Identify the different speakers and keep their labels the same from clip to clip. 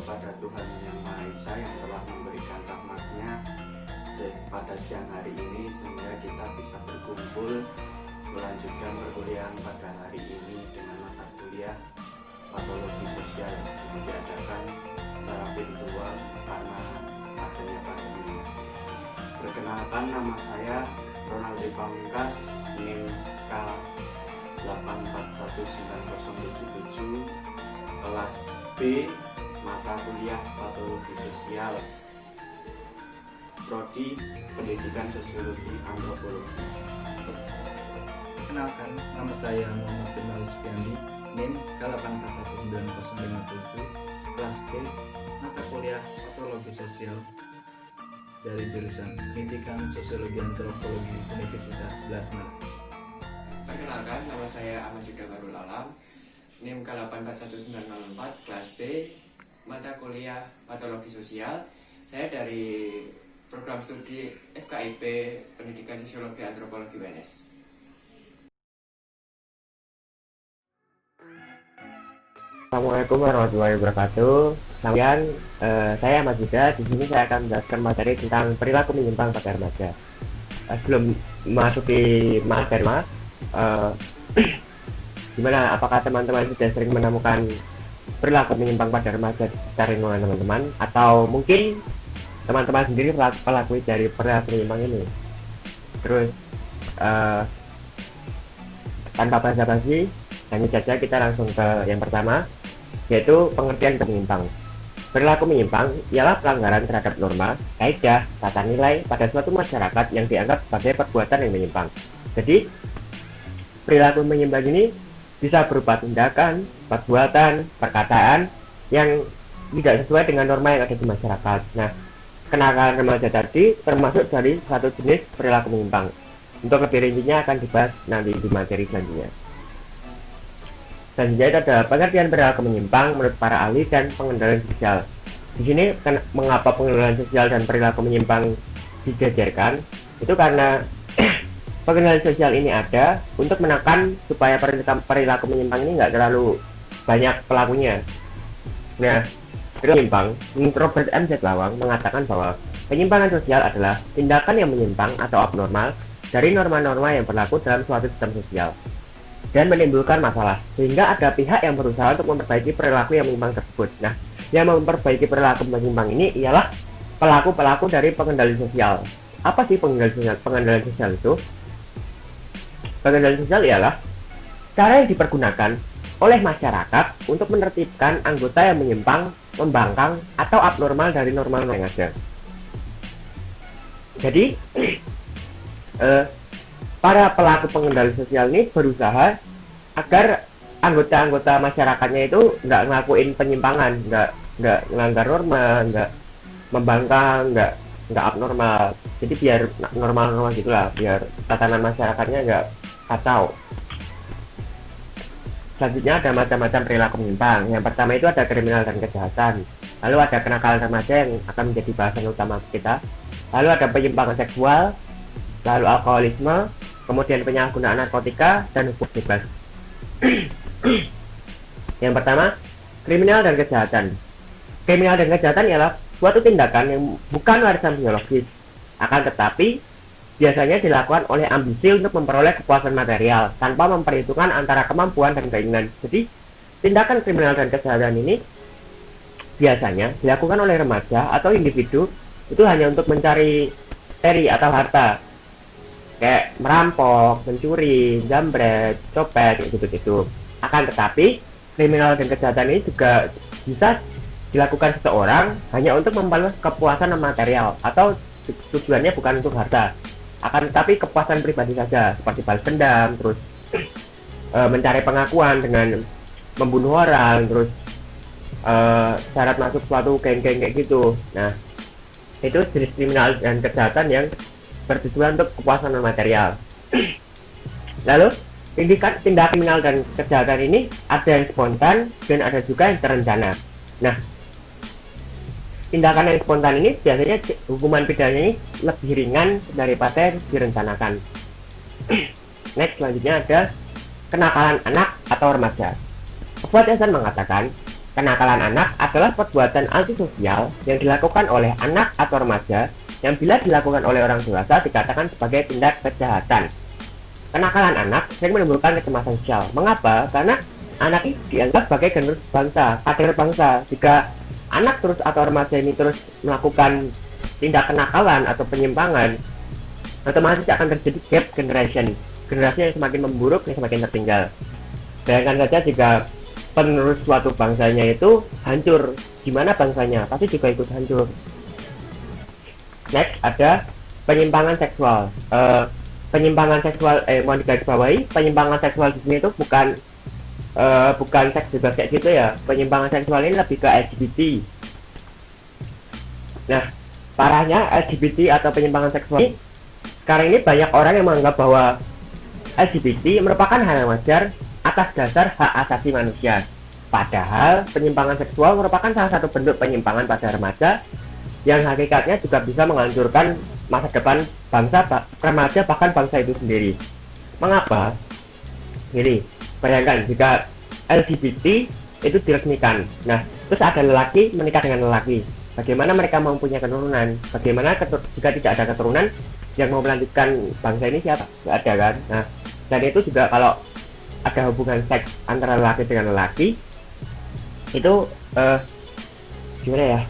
Speaker 1: kepada Tuhan Yang Maha Esa yang telah memberikan rahmat-Nya pada siang hari ini, sehingga kita bisa berkumpul melanjutkan perkuliahan pada hari ini dengan mata kuliah patologi sosial yang diadakan secara virtual karena adanya pandemi. Perkenalkan, nama saya Ronald Pamungkas, NIM K 8419077, kelas B, mata kuliah patologi sosial, prodi pendidikan sosiologi antropologi.
Speaker 2: Kenalkan, nama saya Muhammad Firman Rizfiandi, NIM K8419057, kelas B, mata kuliah patologi sosial dari jurusan pendidikan sosiologi antropologi Universitas 11 Maret.
Speaker 3: Perkenalkan, nama saya Ahmad Yuda Barul Alam, NIM K84194, kelas B, mata kuliah patologi sosial. Saya dari program studi FKIP Pendidikan Sosiologi Antropologi UNS.
Speaker 4: Assalamualaikum warahmatullahi wabarakatuh. Kemudian saya Ahmad Yuda. Di sini saya akan menjelaskan materi tentang perilaku menyimpang pada remaja. Sebelum memasuki materi, gimana? Apakah teman-teman sudah sering menemukan perilaku menyimpang pada remaja di sekitar lingkungan teman-teman, atau mungkin teman-teman sendiri pelaku dari perilaku menyimpang ini? Terus tanpa basa-basi, hanya saja kita langsung ke yang pertama, yaitu pengertian menyimpang. Perilaku menyimpang ialah pelanggaran terhadap norma, kaidah, tata nilai pada suatu masyarakat yang dianggap sebagai perbuatan yang menyimpang. Jadi, perilaku menyimpang ini bisa berupa tindakan, perbuatan, perkataan yang tidak sesuai dengan norma yang ada di masyarakat. Nah, kenakalan remaja tadi termasuk dari satu jenis perilaku menyimpang. Untuk lebih rincinya akan dibahas nanti di materi selanjutnya. Selanjutnya itu ada pengertian perilaku menyimpang menurut para ahli dan pengendalian sosial. Di sini mengapa pengendalian sosial dan perilaku menyimpang dijajarkan? Itu karena pengendalian sosial ini ada untuk menekan supaya perilaku menyimpang ini nggak terlalu banyak pelakunya. Nah, perilaku menyimpang, menurut Robert M. Z. Lawang mengatakan bahwa penyimpangan sosial adalah tindakan yang menyimpang atau abnormal dari norma-norma yang berlaku dalam suatu sistem sosial dan menimbulkan masalah, sehingga ada pihak yang berusaha untuk memperbaiki perilaku yang menyimpang tersebut. Nah, yang memperbaiki perilaku menyimpang ini ialah pelaku-pelaku dari pengendali sosial. Apa sih pengendali sosial? Pengendalian sosial itu, pengendalian sosial ialah cara yang dipergunakan oleh masyarakat untuk menertibkan anggota yang menyimpang, membangkang, atau abnormal dari norma-norma yang ada. Jadi, para pelaku pengendali sosial ini berusaha agar anggota-anggota masyarakatnya itu nggak ngelakuin penyimpangan, nggak melanggar norma, nggak membangkang, nggak abnormal. Jadi biar normal-normal gitulah, biar tatanan masyarakatnya nggak kacau. Selanjutnya ada macam-macam perilaku menyimpang. Yang pertama itu ada kriminal dan kejahatan. Lalu ada kenakalan remaja yang akan menjadi bahasan utama kita. Lalu ada penyimpangan seksual, lalu alkoholisme, kemudian penyalahgunaan narkotika, dan hukum bebas. Yang pertama, kriminal dan kejahatan. Kriminal dan kejahatan ialah suatu tindakan yang bukan warisan biologis, akan tetapi biasanya dilakukan oleh ambisi untuk memperoleh kepuasan material tanpa memperhitungkan antara kemampuan dan keinginan. Jadi, tindakan kriminal dan kejahatan ini biasanya dilakukan oleh remaja atau individu itu hanya untuk mencari materi atau harta, kayak merampok, mencuri, jambret, copet, gitu-gitu. Akan tetapi, kriminal dan kejahatan ini juga bisa dilakukan seseorang hanya untuk memperoleh kepuasan material atau tujuannya bukan untuk harta. Akan tetapi kepuasan pribadi saja, seperti balas dendam, terus mencari pengakuan dengan membunuh orang, terus syarat masuk suatu geng-geng kayak gitu. Nah, itu jenis kriminal dan kejahatan yang bertujuan untuk kepuasan material. Lalu, tindakan kriminal dan kejahatan ini ada yang spontan dan ada juga yang terencana. Nah, tindakan yang spontan ini biasanya hukuman pidananya lebih ringan daripada yang direncanakan. Next, selanjutnya ada kenakalan anak atau remaja. Fuad Hasan mengatakan, Kenakalan anak adalah perbuatan antisosial yang dilakukan oleh anak atau remaja yang bila dilakukan oleh orang dewasa dikatakan sebagai tindak kejahatan. Kenakalan anak sering menimbulkan kecemasan sosial. Mengapa? Karena anak ini dianggap sebagai generasi bangsa, kader bangsa. Jika anak terus atau remaja ini terus melakukan tindak kenakalan atau penyimpangan, otomatis akan terjadi gap generation, generasi yang semakin memburuk, yang semakin tertinggal. Bayangkan saja jika penerus suatu bangsanya itu hancur, gimana bangsanya? Pasti juga ikut hancur. Next ada penyimpangan seksual. Penyimpangan seksual, mau digarisbawahi, penyimpangan seksual di sini itu bukan seks bebas kayak gitu ya. Penyimpangan seksual ini lebih ke LGBT. Nah, parahnya LGBT atau penyimpangan seksual ini, sekarang ini banyak orang yang menganggap bahwa LGBT merupakan hal yang wajar atas dasar hak asasi manusia. Padahal penyimpangan seksual merupakan salah satu bentuk penyimpangan pada remaja yang hakikatnya juga bisa menghancurkan masa depan bangsa, remaja, bahkan bangsa itu sendiri. Mengapa? Jadi, bayangkan jika LGBT itu diresmikan. Nah, terus ada lelaki menikah dengan lelaki. Bagaimana mereka mempunyai keturunan? Bagaimana jika tidak ada keturunan yang mau melanjutkan bangsa ini siapa? Tidak ada kan? Nah, dan itu juga kalau ada hubungan seks antara lelaki dengan lelaki itu gimana ya,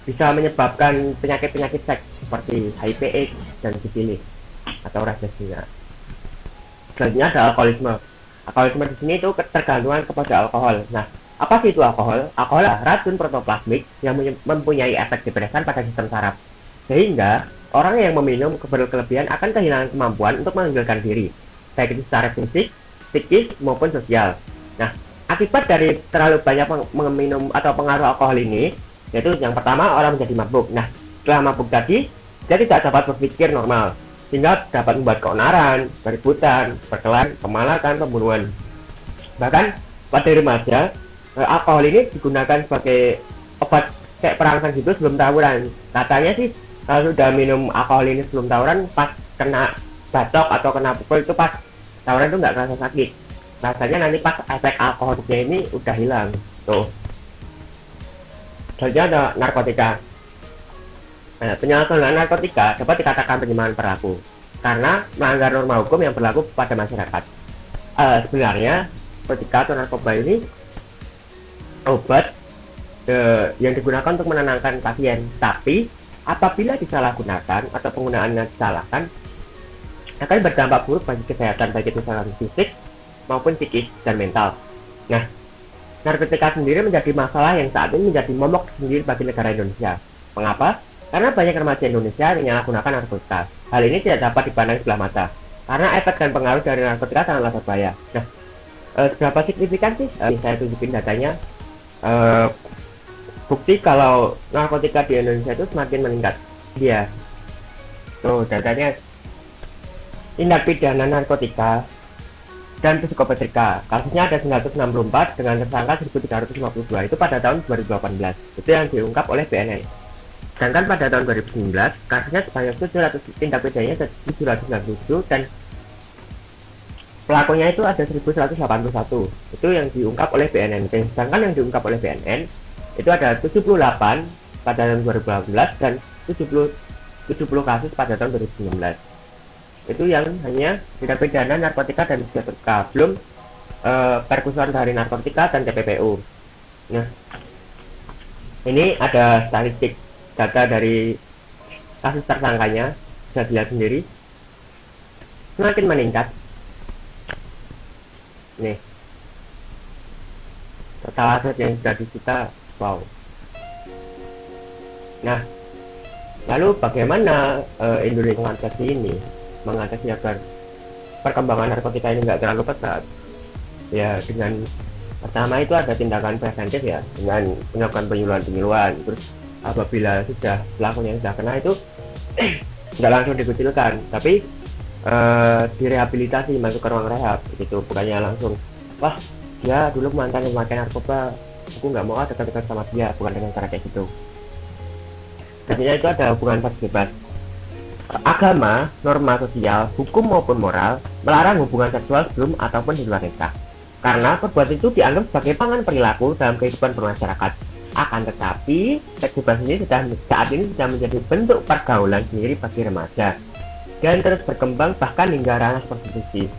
Speaker 4: bisa menyebabkan penyakit-penyakit seks seperti HIV/AIDS dan sifilis atau rasisme. Selanjutnya ada alkoholisme. Alkoholisme di sini itu ketergantungan kepada alkohol. Nah, apa sih itu alkohol? Alkohol adalah racun protoplasmik yang mempunyai efek depresan pada sistem saraf, sehingga orang yang meminum berlebihan akan kehilangan kemampuan untuk mengendalikan diri, baik itu secara fisik, psikis maupun sosial. Nah, akibat dari terlalu banyak meminum atau pengaruh alkohol ini, yaitu yang pertama, orang menjadi mabuk. Nah, setelah mabuk tadi, dia tidak dapat berpikir normal, sehingga dapat membuat keonaran, keributan, perkelahian, pemalakan, pembunuhan. Bahkan pada remaja, alkohol ini digunakan sebagai obat kayak perangsang gitu sebelum tawuran. Katanya sih kalau sudah minum alkohol ini sebelum tawuran, pas kena batok atau kena pukul itu pas tawuran itu nggak terasa sakit. Rasanya nanti pas efek alkoholnya ini udah hilang. Tuh. Selanjutnya ada narkotika. Nah, penyalahgunaan narkotika dapat dikatakan penyimpangan perilaku karena melanggar norma hukum yang berlaku pada masyarakat. Sebenarnya narkotika atau narkoba ini obat yang digunakan untuk menenangkan pasien, tapi apabila disalahgunakan atau penggunaannya disalahkan akan berdampak buruk bagi kesehatan, baik itu secara fisik maupun psikis dan mental. Nah, narkotika sendiri menjadi masalah yang saat ini menjadi momok sendiri bagi negara Indonesia. Mengapa? Karena banyak remaja Indonesia yang menyalahgunakan narkotika. Hal ini tidak dapat dipandang sebelah mata, karena efek dan pengaruh dari narkotika sangatlah berbahaya. Nah, seberapa signifikan sih? Saya tunjukin datanya. Bukti kalau narkotika di Indonesia itu semakin meningkat. Dia, tuh datanya, tindak pidana narkotika dan psikopatrika, kasusnya ada 964 dengan tersangka 1352, itu pada tahun 2018, itu yang diungkap oleh BNN. Sedangkan pada tahun 2019 kasusnya sebanyak 700, tindak pidananya 797 dan pelakunya itu ada 1181, itu yang diungkap oleh BNN. Sedangkan yang diungkap oleh BNN itu ada 78 pada tahun 2018 dan 70 kasus pada tahun 2019. Itu yang hanya tindak pidana narkotika dan psikopatrika, belum perkusuan dari narkotika dan TPPU. Nah, ini ada statistik data dari kasus tersangkanya, bisa dilihat sendiri, semakin meningkat. Nih, total aset yang sudah disita, wow. Nah, lalu bagaimana Indonesia mengatasi ini? Mengatasi agar perkembangan narkotika ini nggak terlalu pesat? Ya, dengan pertama itu ada tindakan preventif ya, dengan melakukan penyuluhan. Terus apabila sudah pelakunya sudah kena itu nggak langsung dikucilkan, tapi direhabilitasi, masuk ke ruang rehab gitu, bukannya langsung wah dia dulu mantan pemakai narkoba, aku nggak mau dekat-dekat sama dia, bukan dengan cara kayak gitu. Artinya itu ada hubungan bebas. Agama, norma sosial, hukum maupun moral melarang hubungan seksual sebelum ataupun di luar nikah. karena perbuatan itu dianggap sebagai pangan perilaku dalam kehidupan bermasyarakat. Akan tetapi, seks bebas ini saat ini sudah menjadi bentuk pergaulan sendiri bagi remaja dan terus berkembang bahkan hingga ranah prostitusi.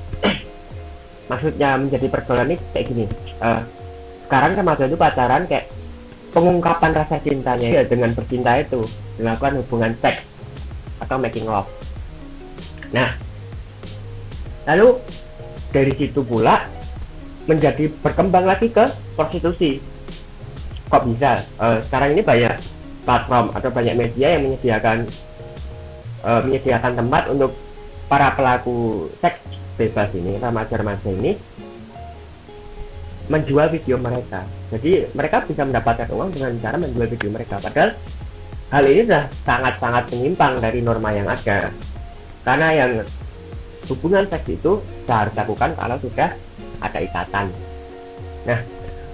Speaker 4: Maksudnya menjadi pergaulan ini kayak gini. Sekarang remaja itu pacaran kayak pengungkapan rasa cintanya ya, dengan bercinta itu dilakukan hubungan seks atau making love. Nah, lalu dari situ pula menjadi berkembang lagi ke prostitusi. Kok bisa? Sekarang ini banyak platform atau banyak media yang menyediakan tempat untuk para pelaku seks bebas ini, remaja-remaja ini menjual video mereka. Jadi mereka bisa mendapatkan uang dengan cara menjual video mereka. Padahal hal ini sudah sangat-sangat menyimpang dari norma yang ada. Karena yang hubungan seks itu harus dilakukan kalau sudah ada ikatan. Nah,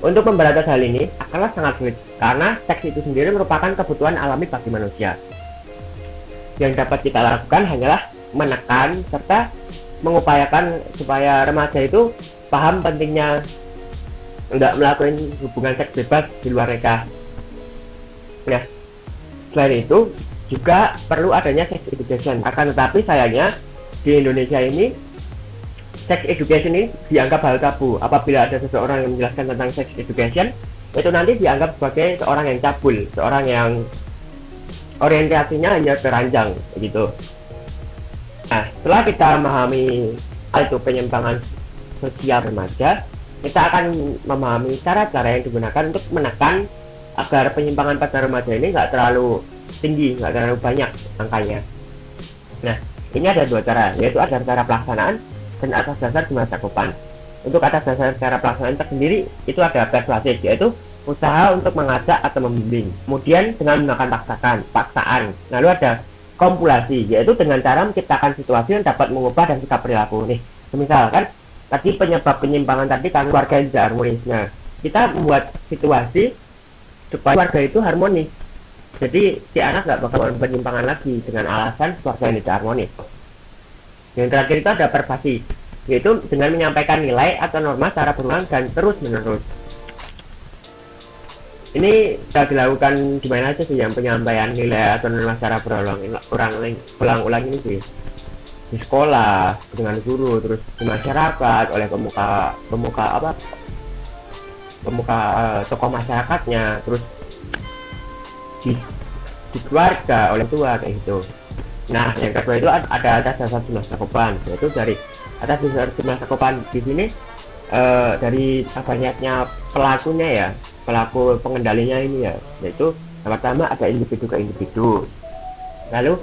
Speaker 4: untuk memberantas hal ini akanlah sangat sulit karena seks itu sendiri merupakan kebutuhan alami bagi manusia. Yang dapat kita lakukan hanyalah menekan serta mengupayakan supaya remaja itu paham pentingnya tidak melakukan hubungan seks bebas di luar nikah. Nah, selain itu juga perlu adanya sex education. Akan tetapi sayangnya di Indonesia ini sex education ini dianggap hal tabu. Apabila ada seseorang yang menjelaskan tentang sex education, itu nanti dianggap sebagai seorang yang cabul, seorang yang orientasinya hanya teranjang begitu. Nah, setelah kita memahami itu penyimpangan sosial remaja, kita akan memahami cara-cara yang digunakan untuk menekan agar penyimpangan pada remaja ini nggak terlalu tinggi, nggak terlalu banyak angkanya. Nah, ini ada dua cara, yaitu ada cara pelaksanaan dan atas dasar jumlah cakupan. Untuk atas dasar cara pelaksanaan tersendiri itu ada persuasif, yaitu usaha untuk mengajak atau membimbing. Kemudian dengan menggunakan paksaan. Lalu ada kompulasi, yaitu dengan cara menciptakan situasi yang dapat mengubah dan sikap perilaku. Nih, misalkan tadi penyebab penyimpangan tadi kan keluarga yang tidak harmonis. Nah, kita membuat situasi supaya keluarga itu harmonis. Jadi si anak nggak bakal penyimpangan lagi dengan alasan keluarga yang tidak harmonis. Yang terakhir itu ada persuasi, yaitu dengan menyampaikan nilai atau norma secara berulang dan terus menerus. Ini sudah dilakukan di mana aja sih yang penyampaian nilai atau norma secara berulang-ulang ini sih? Di sekolah dengan guru, terus di masyarakat oleh pemuka tokoh masyarakatnya, terus di keluarga oleh tua kayak gitu. Nah, yang kedua itu ada atas dasar jumlah cakupan, yaitu dari atas dasar jumlah cakupan di sini dari banyaknya pelakunya ya, pelaku pengendalinya ini ya, yaitu yang pertama ada individu ke individu, lalu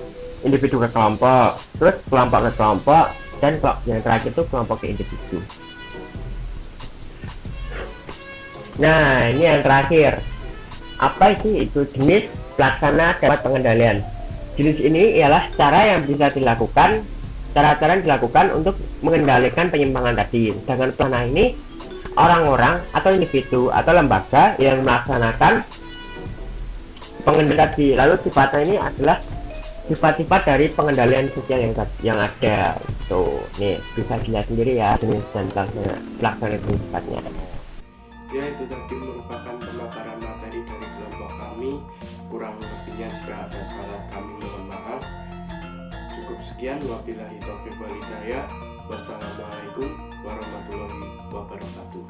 Speaker 4: individu ke kelompok, terus kelompok ke kelompok, dan yang terakhir itu kelompok ke individu. Nah, ini yang terakhir. Apa sih itu jenis pelaksana dapat pengendalian? Jenis ini ialah cara yang bisa dilakukan, cara-cara yang dilakukan untuk mengendalikan penyimpangan tadi. Dengan pelaksana ini, orang-orang atau individu atau lembaga yang melaksanakan pengendalian tadi. Lalu sifatnya ini adalah sifat-sifat dari pengendalian sosial yang ada. Tuh, nih bisa dilihat sendiri ya jenis dan pelaksana sifatnya.
Speaker 1: Ya, itu tadi merupakan pemaparan materi dari kelompok kami. Kurang lebihnya jika ada salah kami mohon maaf. Cukup sekian, wabillahi taufiq wal hidayah. Wassalamualaikum warahmatullahi wabarakatuh.